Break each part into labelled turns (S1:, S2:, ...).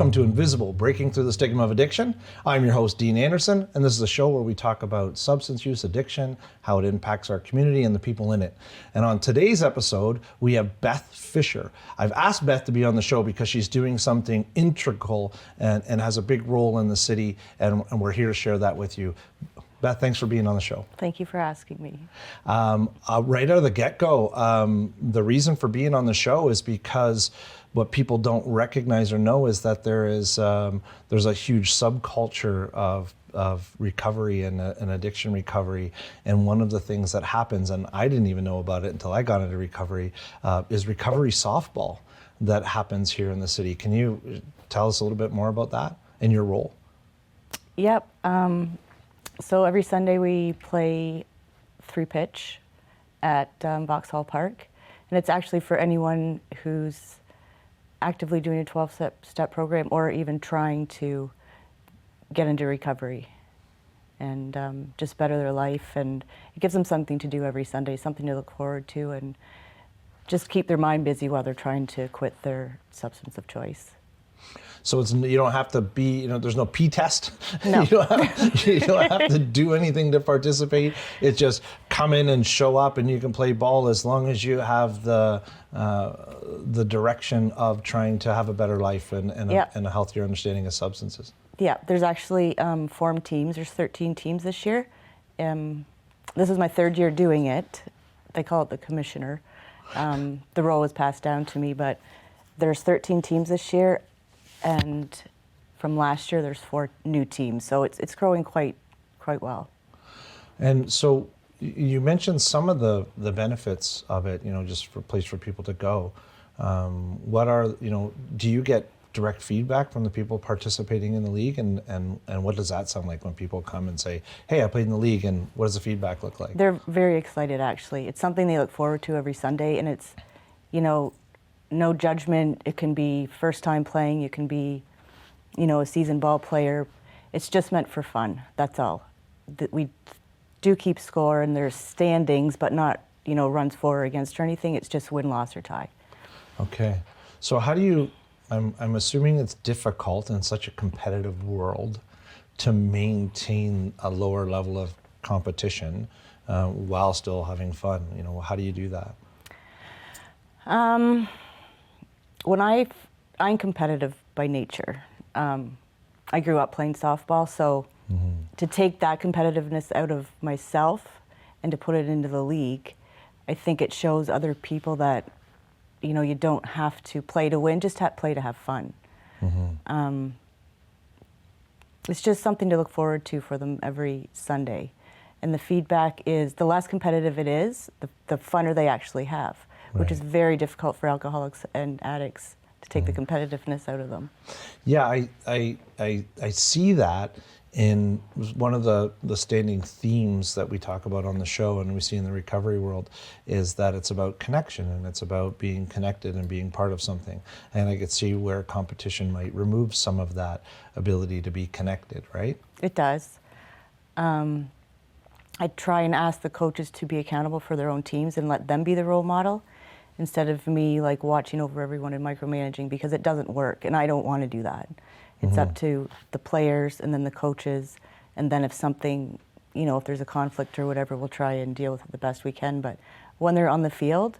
S1: Welcome to Invisible, Breaking Through the Stigma of Addiction. I'm your host, Dean Anderson, and this is a show where we talk about substance use, addiction, how it impacts our community and the people in it. And on today's episode, we have Beth Fisher. I've asked Beth to be on the show because she's doing something integral and has a big role in the city, and we're here to share that with you. Beth, thanks for being on the show.
S2: Thank you for asking me.
S1: Right out of the get-go, the reason for being on the show is because what people don't recognize or know is that there's a huge subculture of recovery and addiction recovery. And one of the things that happens, and I didn't even know about it until I got into recovery, is recovery softball that happens here in the city. Can you tell us a little bit more about that and your role?
S2: Yep. So every Sunday we play 3-pitch at Vauxhall Park. And it's actually for anyone who's actively doing a 12-step program or even trying to get into recovery and just better their life. And it gives them something to do every Sunday, something to look forward to, and just keep their mind busy while they're trying to quit their substance of choice.
S1: So you don't have to be, there's no P-test.
S2: No.
S1: you don't have to do anything to participate. It's just come in and show up, and you can play ball as long as you have the direction of trying to have a better life and a healthier understanding of substances. Yeah,
S2: there's actually formed teams. There's 13 teams this year. This is my third year doing it. They call it the commissioner. The role was passed down to me, but there's 13 teams this year. And from last year, there's 4 new teams, so it's growing quite well. And
S1: so you mentioned some of the benefits of it, just for a place for people to go. What are, do you get direct feedback from the people participating in the league, and what does that sound like when people come and say, hey, I played in the league, and what does the feedback look like?
S2: They're very excited, actually. It's something they look forward to every Sunday, and it's, no judgment. It can be first time playing, you can be, a seasoned ball player. It's just meant for fun, that's all. We do keep score, and there's standings, but not, runs for or against or anything. It's just win, loss, or tie.
S1: Okay. So how do you, I'm assuming it's difficult in such a competitive world to maintain a lower level of competition while still having fun. How do you do that?
S2: When I'm competitive by nature. I grew up playing softball, so to take that competitiveness out of myself and to put it into the league, I think it shows other people that, you don't have to play to win, just play to have fun. It's just something to look forward to for them every Sunday. And the feedback is, the less competitive it is, the funner they actually have. Right. Which is very difficult for alcoholics and addicts to take the competitiveness out of them.
S1: Yeah, I see that in one of the standing themes that we talk about on the show and we see in the recovery world is that it's about connection, and it's about being connected and being part of something. And I could see where competition might remove some of that ability to be connected, right?
S2: It does. I try and ask the coaches to be accountable for their own teams and let them be the role model, instead of me watching over everyone and micromanaging, because it doesn't work, and I don't want to do that. It's up to the players and then the coaches, and then if something, if there's a conflict or whatever, we'll try and deal with it the best we can. But when they're on the field,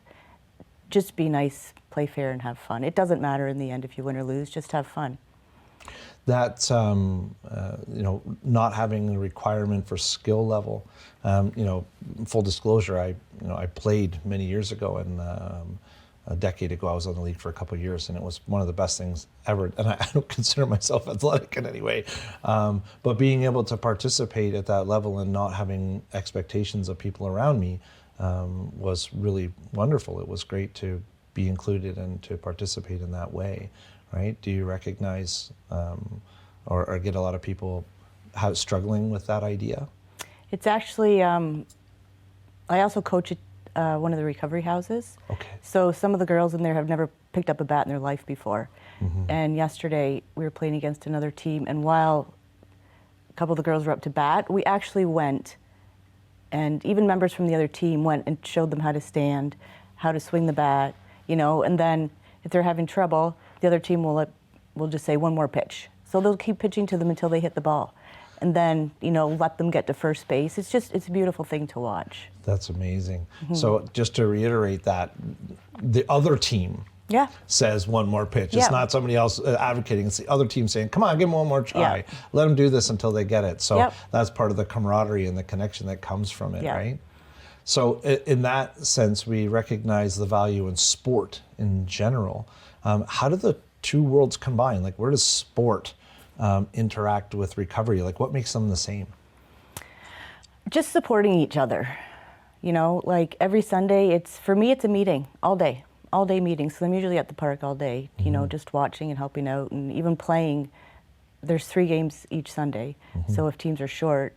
S2: just be nice, play fair, and have fun. It doesn't matter in the end if you win or lose, just have fun.
S1: That not having a requirement for skill level. Full disclosure, I played many years ago, and a decade ago I was on the league for a couple of years, and it was one of the best things ever. And I don't consider myself athletic in any way, but being able to participate at that level and not having expectations of people around me was really wonderful. It was great to be included and to participate in that way. Right? Do you recognize or get a lot of people struggling with that idea?
S2: It's actually, I also coach at one of the recovery houses.
S1: Okay.
S2: So some of the girls in there have never picked up a bat in their life before. And yesterday we were playing against another team, and while a couple of the girls were up to bat, we actually went, and even members from the other team went and showed them how to stand, how to swing the bat, and then if they're having trouble, the other team will we'll just say one more pitch. So they'll keep pitching to them until they hit the ball. And then, let them get to first base. It's a beautiful thing to watch.
S1: That's amazing. So just to reiterate that, the other team says one more pitch. It's not somebody else advocating. It's the other team saying, come on, give them one more try.
S2: Yeah.
S1: Let them do this until they get it. So that's part of the camaraderie and the connection that comes from it, right? So in that sense, we recognize the value in sport in general. How do the two worlds combine? Like, where does sport interact with recovery? Like, what makes them the same?
S2: Just supporting each other. Like every Sunday, for me, it's a meeting all day meeting. So I'm usually at the park all day, just watching and helping out, and even playing. There's 3 games each Sunday. So if teams are short,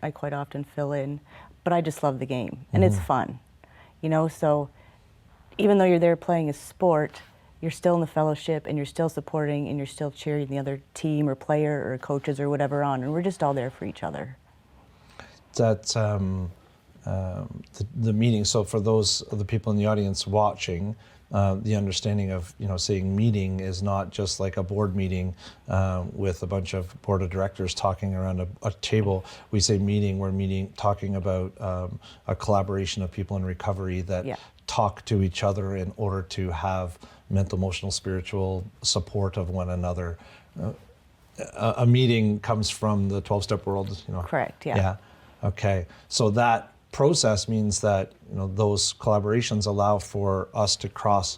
S2: I quite often fill in. But I just love the game, and it's fun, so even though you're there playing a sport, you're still in the fellowship, and you're still supporting, and you're still cheering the other team or player or coaches or whatever on, and we're just all there for each other.
S1: That's the meeting. So for those of the people in the audience watching, the understanding of saying meeting is not just like a board meeting with a bunch of board of directors talking around a table. We say meeting, we're talking about a collaboration of people in recovery that talk to each other in order to have mental, emotional, spiritual support of one another. A meeting comes from the 12-step world.
S2: Correct. Yeah.
S1: Okay. So that process means that those collaborations allow for us to cross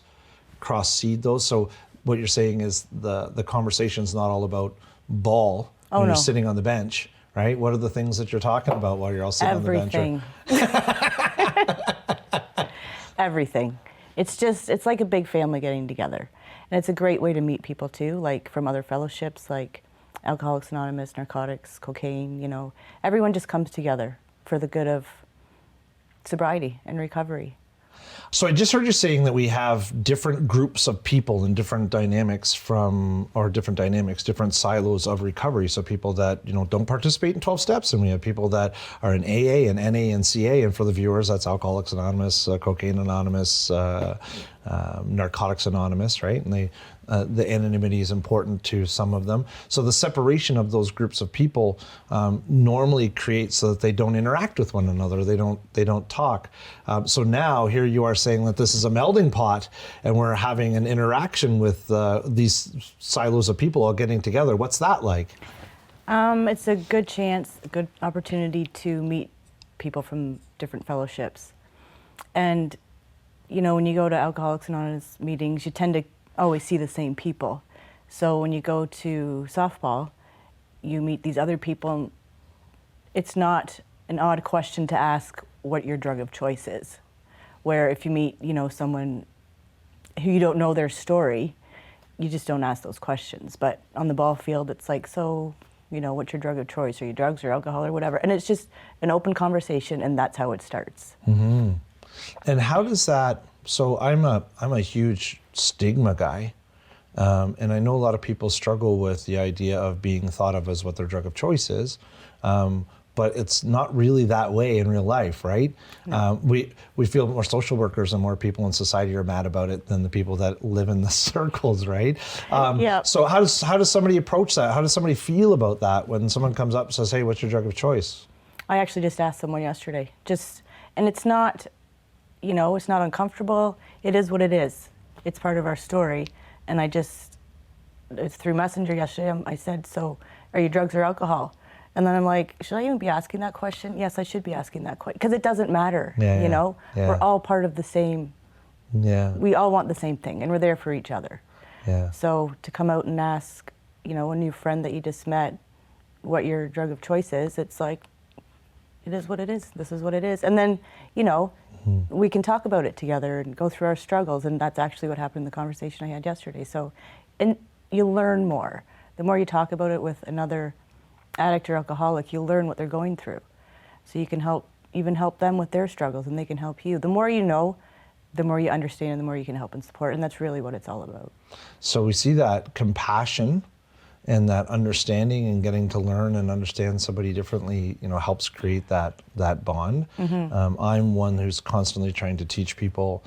S1: seed those. So what you're saying is the conversation's not all about ball when you're sitting on the bench, right? What are the things that you're talking about while you're all sitting on the bench?
S2: Everything. It's like a big family getting together. And it's a great way to meet people too, like from other fellowships like Alcoholics Anonymous, narcotics, cocaine, everyone just comes together for the good of sobriety and recovery.
S1: So I just heard you saying that we have different groups of people and different different silos of recovery. So people that, don't participate in 12 steps, and we have people that are in AA and NA and CA. And for the viewers, that's Alcoholics Anonymous, Cocaine Anonymous, Narcotics Anonymous, right? And the anonymity is important to some of them. So the separation of those groups of people normally creates so that they don't interact with one another. They don't talk. So now here you are saying that this is a melding pot, and we're having an interaction with these silos of people all getting together. What's that like?
S2: It's a good chance, a good opportunity to meet people from different fellowships. And, when you go to Alcoholics Anonymous meetings, you tend to always see the same people. So when you go to softball, you meet these other people. It's not an odd question to ask what your drug of choice is. Where if you meet, someone who you don't know their story, you just don't ask those questions. But on the ball field, it's like, so, what's your drug of choice? Are you drugs or alcohol or whatever? And it's just an open conversation, and that's how it starts.
S1: Mm-hmm. And how does that? So I'm a huge stigma guy, and I know a lot of people struggle with the idea of being thought of as what their drug of choice is, but it's not really that way in real life, right? No. We feel more social workers and more people in society are mad about it than the people that live in the circles, right? So how does somebody approach that? How does somebody feel about that when someone comes up and says, "Hey, what's your drug of choice?"
S2: I actually just asked someone yesterday, and it's not. It's not uncomfortable. It is what it is. It's part of our story. And it's through Messenger yesterday, I said, so are you drugs or alcohol? And then I'm like, should I even be asking that question? Yes, I should be asking that question. Because it doesn't matter, Yeah. We're all part of the same, we all want the same thing, and we're there for each other. Yeah. So to come out and ask, a new friend that you just met what your drug of choice is, it's like, it is what it is. This is what it is. And then, we can talk about it together and go through our struggles, and that's actually what happened in the conversation I had yesterday. So, and you learn more. The more you talk about it with another addict or alcoholic, you learn what they're going through. So you can help them with their struggles, and they can help you. The more you know, the more you understand, and the more you can help and support, and that's really what it's all about. So
S1: we see that compassion and that understanding and getting to learn and understand somebody differently, helps create that bond. Mm-hmm. I'm one who's constantly trying to teach people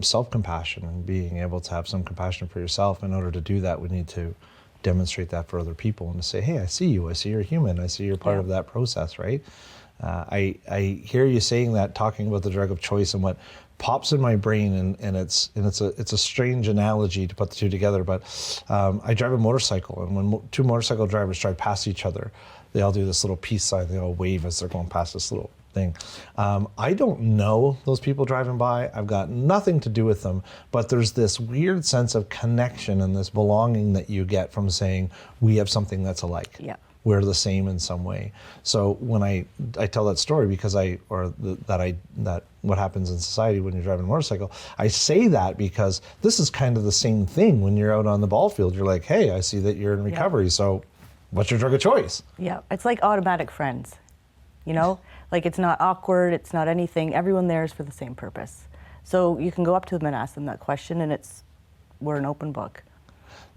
S1: self-compassion and being able to have some compassion for yourself. In order to do that, we need to demonstrate that for other people and to say, hey, I see you, I see you're human, I see you're part of that process, right? I hear you saying that, talking about the drug of choice, and what pops in my brain, and it's a strange analogy to put the two together, but I drive a motorcycle, and when two motorcycle drivers drive past each other, they all do this little peace sign, they all wave as they're going past this little thing. I don't know those people driving by, I've got nothing to do with them, but there's this weird sense of connection and this belonging that you get from saying, we have something that's alike.
S2: Yeah.
S1: We're the same in some way. So when I tell that story, because that what happens in society when you're driving a motorcycle, I say that because this is kind of the same thing when you're out on the ball field. You're like, hey, I see that you're in recovery, so what's your drug of choice?
S2: Yeah, it's like automatic friends, you know? Like, it's not awkward, it's not anything. Everyone there is for the same purpose. So you can go up to them and ask them that question, and we're an open book.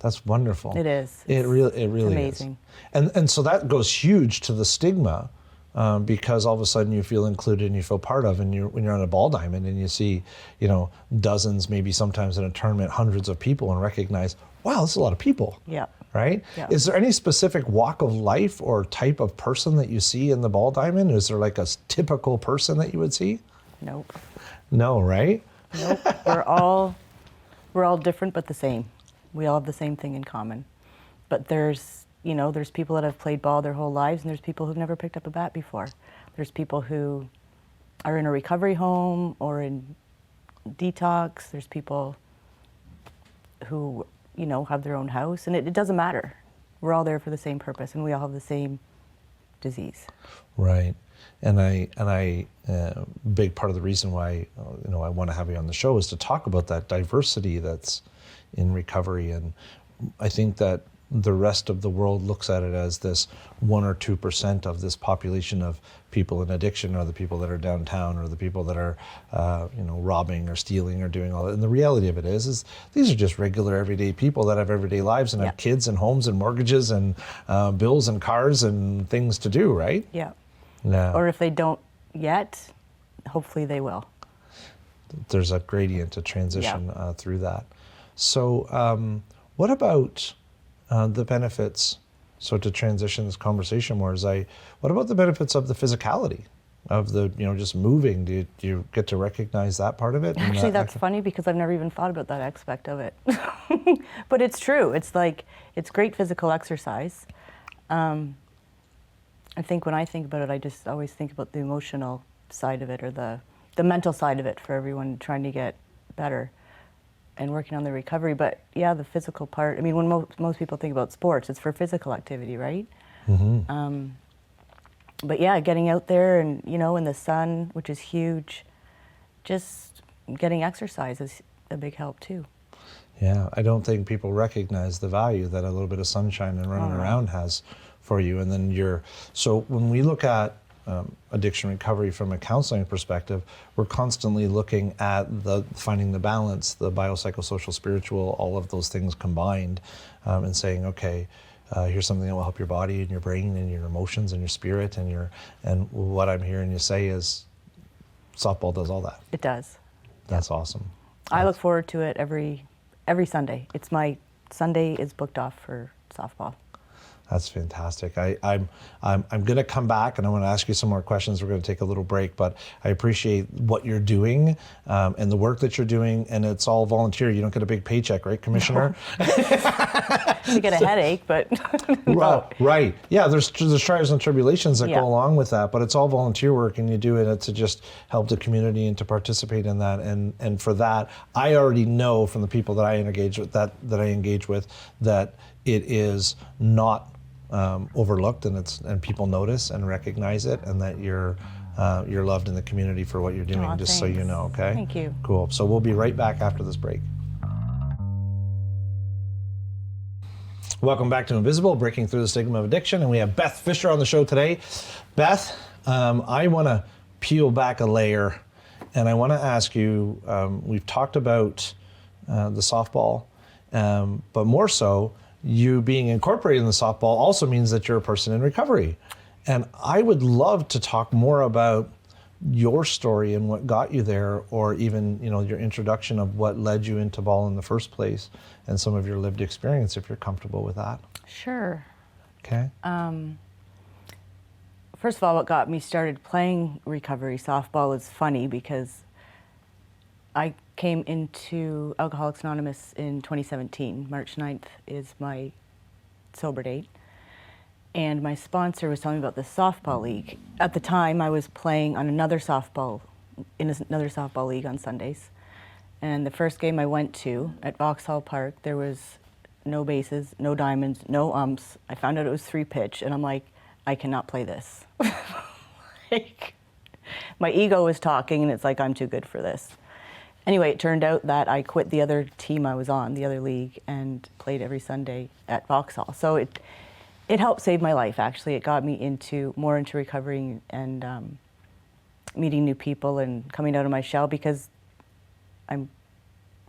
S1: That's wonderful.
S2: It is.
S1: It really
S2: amazing.
S1: Is. And so that goes huge to the stigma, because all of a sudden you feel included and you feel part of, and when you're on a ball diamond and you see, dozens, maybe sometimes in a tournament, hundreds of people, and recognize, wow, this is a lot of people.
S2: Yeah.
S1: Right?
S2: Yeah.
S1: Is there any specific walk of life or type of person that you see in the ball diamond? Is there like a typical person that you would see?
S2: Nope.
S1: No, right?
S2: Nope. We're all different but the same. We all have the same thing in common. But there's people that have played ball their whole lives, and there's people who've never picked up a bat before. There's people who are in a recovery home or in detox. There's people who, have their own house, and it doesn't matter. We're all there for the same purpose, and we all have the same disease.
S1: Right. And I big part of the reason why I want to have you on the show is to talk about that diversity that's in recovery. And I think that the rest of the world looks at it as this 1 or 2% of this population of people in addiction, or the people that are downtown, or the people that are robbing or stealing or doing all that. And the reality of it is these are just regular everyday people that have everyday lives and have kids and homes and mortgages and bills and cars and things to do, right?
S2: Yeah.
S1: Yeah.
S2: Or if they don't yet, hopefully they will.
S1: There's a gradient to transition through that. So what about the benefits, so to transition this conversation more, what about the benefits of the physicality, of the, just moving? Do you get to recognize that part of it?
S2: Actually, that's funny, because I've never even thought about that aspect of it. But it's true. It's great physical exercise. I think when I think about it, I just always think about the emotional side of it, or the mental side of it, for everyone trying to get better and working on their recovery. But yeah, the physical part, I mean, when most people think about sports, it's for physical activity, right? Mm-hmm. But yeah, getting out there and, in the sun, which is huge, just getting exercise is a big help too. Yeah,
S1: I don't think people recognize the value that a little bit of sunshine and running around has for you. And then so when we look at addiction recovery from a counseling perspective, we're constantly looking at finding the balance, the biopsychosocial, spiritual, all of those things combined, and saying, okay, here's something that will help your body and your brain and your emotions and your spirit and what I'm hearing you say is softball does all that.
S2: It does.
S1: That's awesome.
S2: I look forward to it every Sunday. It's my Sunday is booked off for softball.
S1: That's fantastic. I'm going to come back and I want to ask you some more questions. We're going to take a little break, but I appreciate what you're doing and the work that you're doing, and it's all volunteer. You don't get a big paycheck, right, Commissioner?
S2: No. You get a headache, but no.
S1: Right. Yeah, there's trials and tribulations that go along with that, but it's all volunteer work, and you do it to just help the community and to participate in that. And for that, I already know from the people that I engage with that it is not overlooked, and people notice and recognize it, and that you're loved in the community for what you're doing. Just
S2: thanks.
S1: So you know, okay?
S2: Thank you.
S1: Cool. So we'll be right back after this break. Welcome back to Invisible, Breaking Through the Stigma of Addiction, and we have Beth Fisher on the show today. Beth, I want to peel back a layer, and I want to ask you, we've talked about the softball, but more so, you being incorporated in the softball also means that you're a person in recovery. And I would love to talk more about your story and what got you there, or even, you know, your introduction of what led you into ball in the first place, and some of your lived experience, if you're comfortable with that.
S2: Sure.
S1: Okay.
S2: First of all, what got me started playing recovery softball is funny because I came into Alcoholics Anonymous in 2017. March 9th is my sober date. And my sponsor was telling me about this softball league. At the time, I was playing on another softball league on Sundays. And the first game I went to at Vauxhall Park, there was no bases, no diamonds, no umps. I found out it was 3-pitch, and I'm like, I cannot play this. Like, my ego was talking, and it's like, I'm too good for this. Anyway, it turned out that I quit the other team I was on, the other league, and played every Sunday at Vauxhall. So it helped save my life, actually. It got me more into recovery and meeting new people and coming out of my shell, because I'm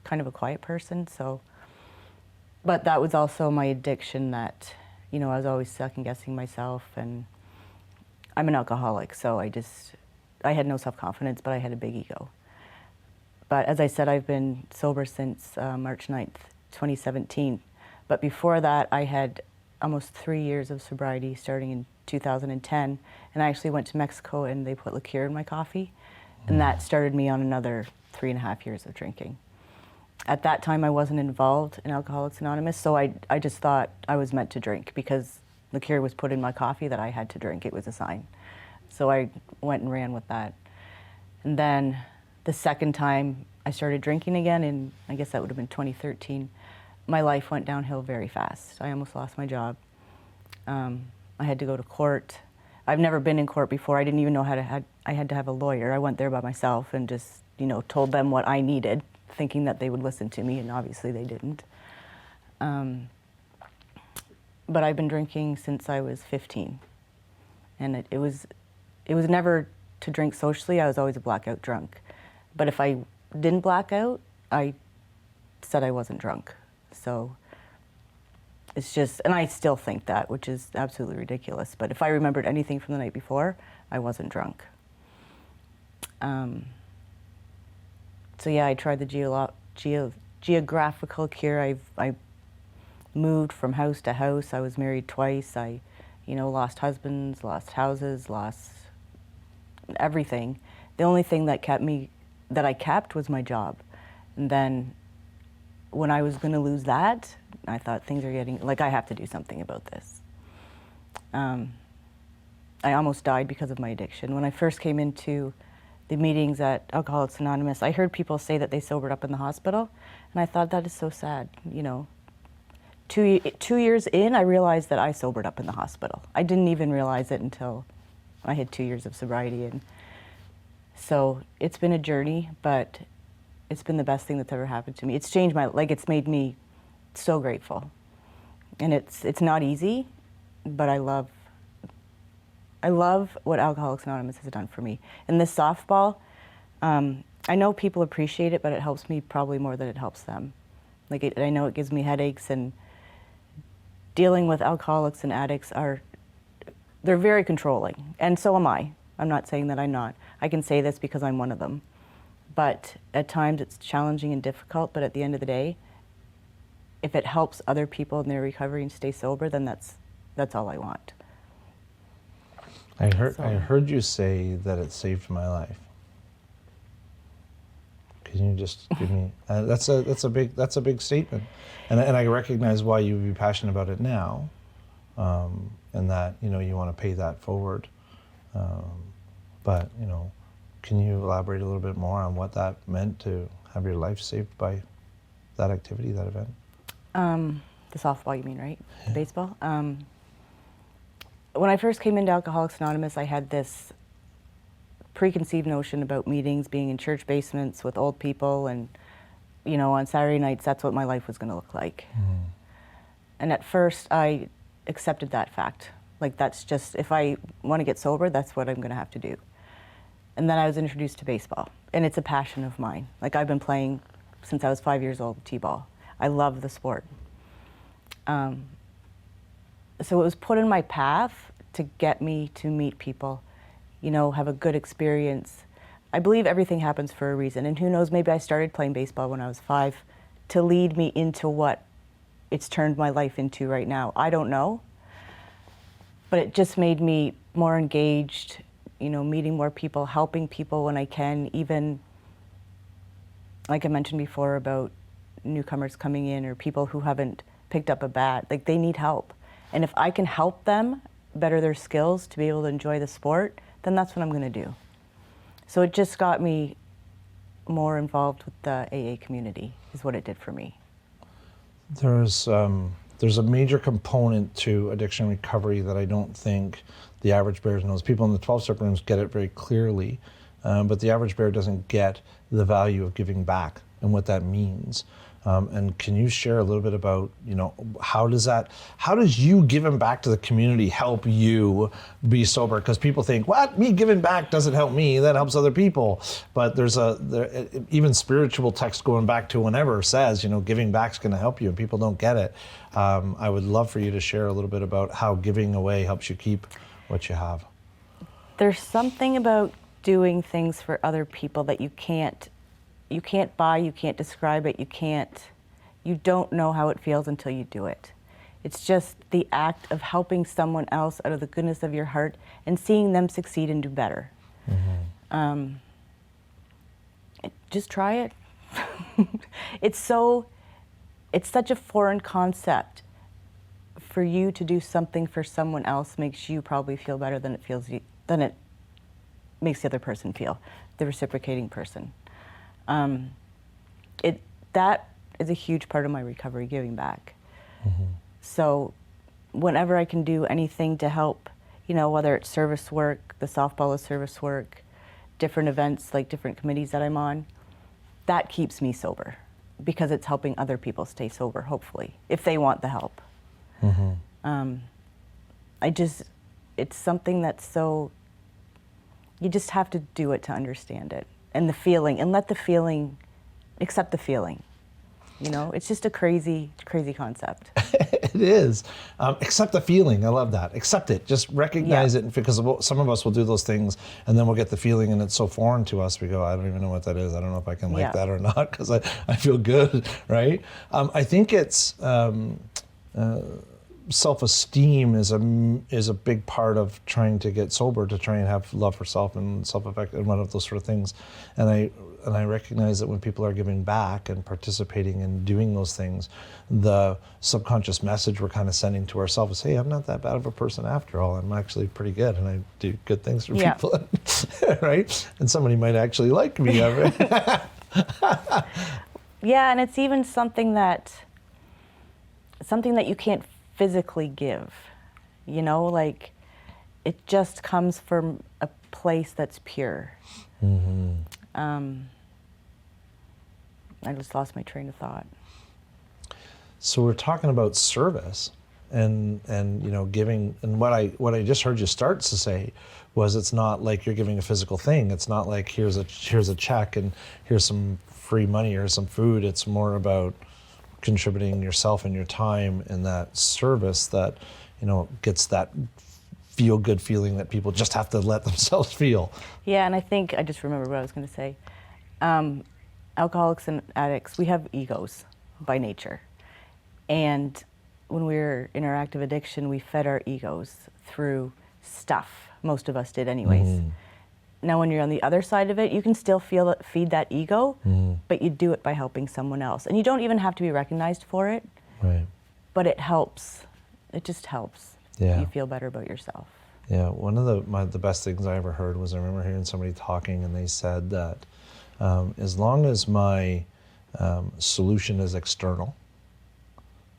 S2: kind of a quiet person, so. But that was also my addiction that, you know, I was always second-guessing myself, and I'm an alcoholic, so I had no self-confidence, but I had a big ego. But as I said, I've been sober since March 9th, 2017. But before that, I had almost 3 years of sobriety starting in 2010. And I actually went to Mexico and they put liqueur in my coffee. And that started me on another 3.5 years of drinking. At that time, I wasn't involved in Alcoholics Anonymous, so I just thought I was meant to drink because liqueur was put in my coffee that I had to drink. It was a sign. So I went and ran with that. And then the second time I started drinking again, and I guess that would have been 2013, my life went downhill very fast. I almost lost my job. I had to go to court. I've never been in court before. I didn't even know I had to have a lawyer. I went there by myself and just, you know, told them what I needed, thinking that they would listen to me, and obviously they didn't. But I've been drinking since I was 15. And it was never to drink socially. I was always a blackout drunk. But if I didn't black out, I said I wasn't drunk. So it's just, and I still think that, which is absolutely ridiculous. But if I remembered anything from the night before, I wasn't drunk. So yeah, I tried the geographical cure. I moved from house to house. I was married twice. I, you know, lost husbands, lost houses, lost everything. The only thing that I kept was my job. And then when I was going to lose that, I thought things are getting, like, I have to do something about this. I almost died because of my addiction. When I first came into the meetings at Alcoholics Anonymous, I heard people say that they sobered up in the hospital, and I thought, that is so sad. You know, 2 years in, I realized that I sobered up in the hospital. I didn't even realize it until I had 2 years of sobriety. And so it's been a journey, but it's been the best thing that's ever happened to me. It's changed it's made me so grateful. And it's not easy, but I love what Alcoholics Anonymous has done for me. And this softball, I know people appreciate it, but it helps me probably more than it helps them. I know it gives me headaches, and dealing with alcoholics and addicts they're very controlling, and so am I. I'm not saying that I'm not. I can say this because I'm one of them. But at times it's challenging and difficult, but at the end of the day, if it helps other people in their recovery and stay sober, then that's all I want.
S1: I heard you say that it saved my life. Can you just give me? That's a big statement, and I recognize why you would be passionate about it now, and that, you know, you want to pay that forward. But, you know, can you elaborate a little bit more on what that meant to have your life saved by that activity, that event?
S2: The softball, you mean, right?
S1: Yeah.
S2: The baseball. When I first came into Alcoholics Anonymous, I had this preconceived notion about meetings being in church basements with old people, and, you know, on Saturday nights, that's what my life was going to look like. Mm. And at first, I accepted that fact. Like, that's just, if I want to get sober, that's what I'm going to have to do. And then I was introduced to baseball, and it's a passion of mine. Like, I've been playing since I was 5 years old, t-ball. I love the sport. So it was put in my path to get me to meet people have a good experience. I believe everything happens for a reason, and who knows, maybe I started playing baseball when I was 5 to lead me into what it's turned my life into right now. I don't know, but it just made me more engaged, meeting more people, helping people when I can, even like I mentioned before about newcomers coming in or people who haven't picked up a bat, like they need help. And if I can help them better their skills to be able to enjoy the sport, then that's what I'm going to do. So it just got me more involved with the AA community, is what it did for me.
S1: There's a major component to addiction recovery that I don't think the average bear knows. People in the 12-step rooms get it very clearly, but the average bear doesn't get the value of giving back and what that means. And can you share a little bit about, how does you giving back to the community help you be sober? Because people think, what, me giving back doesn't help me, that helps other people. But there's even spiritual text going back to whenever says, giving back's going to help you, and people don't get it. I would love for you to share a little bit about how giving away helps you keep what you have.
S2: There's something about doing things for other people that you can't buy, you can't describe it, you don't know how it feels until you do it. It's just the act of helping someone else out of the goodness of your heart and seeing them succeed and do better. Mm-hmm. Just try it. It's such a foreign concept. For you to do something for someone else makes you probably feel better than it makes the other person feel, the reciprocating person. That is a huge part of my recovery, giving back. Mm-hmm. So whenever I can do anything to help, whether it's service work, the softball is service work, different events, like different committees that I'm on, that keeps me sober because it's helping other people stay sober, hopefully, if they want the help. Mm-hmm. It's something that's so, you just have to do it to understand it. And the feeling, and accept the feeling. It's just a crazy, crazy concept.
S1: It is. Accept the feeling. I love that. Accept it. Just recognize it, because some of us will do those things and then we'll get the feeling and it's so foreign to us. We go, I don't even know what that is. I don't know if I can like that or not, because I feel good, right? I think it's self-esteem is a big part of trying to get sober, to try and have love for self and self-effect and one of those sort of things. And I recognize that when people are giving back and participating and doing those things, the subconscious message we're kind of sending to ourselves is, hey, I'm not that bad of a person after all. I'm actually pretty good and I do good things for people, right? And somebody might actually like me. Yeah,
S2: and it's even something that you can't physically give, like it just comes from a place that's pure. Mm-hmm. I just lost my train of thought.
S1: So we're talking about service and giving, and what I just heard you start to say was, it's not like you're giving a physical thing. It's not like here's a check and here's some free money or some food. It's more about contributing yourself and your time in that service that, gets that feel-good feeling that people just have to let themselves feel.
S2: Yeah, and I think I just remembered what I was going to say. Alcoholics and addicts, we have egos by nature. And when we were in our active addiction, we fed our egos through stuff. Most of us did anyways. Mm-hmm. Now when you're on the other side of it, you can still feed that ego, but you do it by helping someone else. And you don't even have to be recognized for it, right? But it helps. It just helps. Yeah. You feel better about yourself.
S1: Yeah, one of the best things I ever heard was, I remember hearing somebody talking and they said that as long as my solution is external,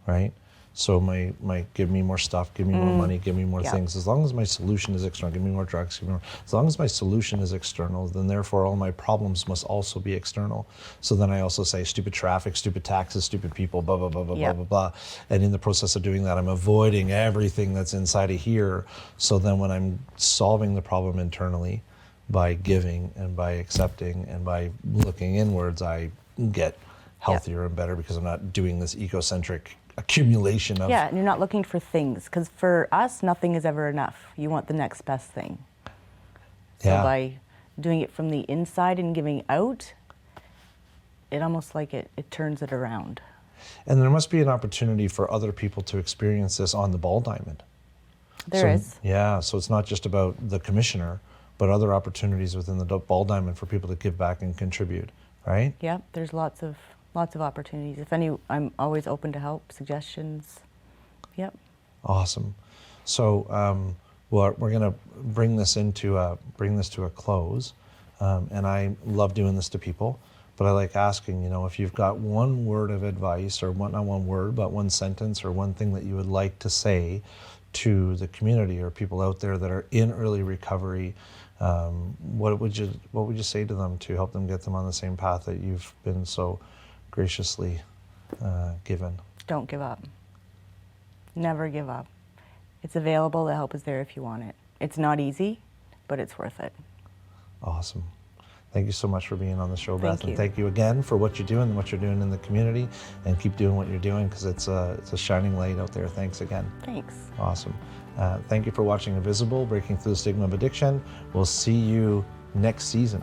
S1: right? So my give me more stuff, give me more money, give me more things. As long as my solution is external, give me more drugs, give me more. As long as my solution is external, then therefore all my problems must also be external. So then I also say stupid traffic, stupid taxes, stupid people, blah, blah, blah, blah, blah, blah, blah. And in the process of doing that, I'm avoiding everything that's inside of here. So then when I'm solving the problem internally by giving and by accepting and by looking inwards, I get healthier and better, because I'm not doing this egocentric accumulation of...
S2: Yeah, and you're not looking for things, because for us, nothing is ever enough. You want the next best thing. So
S1: Yeah.
S2: by doing it from the inside and giving out, it almost like it turns it around.
S1: And there must be an opportunity for other people to experience this on the ball diamond.
S2: There is.
S1: Yeah, so it's not just about the commissioner, but other opportunities within the ball diamond for people to give back and contribute, right?
S2: Yeah, there's lots of opportunities. If any, I'm always open to help, suggestions. Yep.
S1: Awesome. So we're going to bring this to a close, and I love doing this to people. But I like asking, if you've got one word of advice, or not one word, but one sentence or one thing that you would like to say to the community or people out there that are in early recovery, what would you say to them to help them get them on the same path that you've been so graciously given?
S2: Don't give up. Never give up. It's available. The help is there if you want it. It's not easy, but it's worth it.
S1: Awesome. Thank you so much for being on the show,
S2: Thank
S1: Beth.
S2: you.
S1: And thank you again for what you're doing and what you're doing in the community. And keep doing what you're doing, because it's a shining light out there. Thanks again.
S2: Thanks.
S1: Awesome. Thank you for watching Invisible, Breaking Through the Stigma of Addiction. We'll see you next season.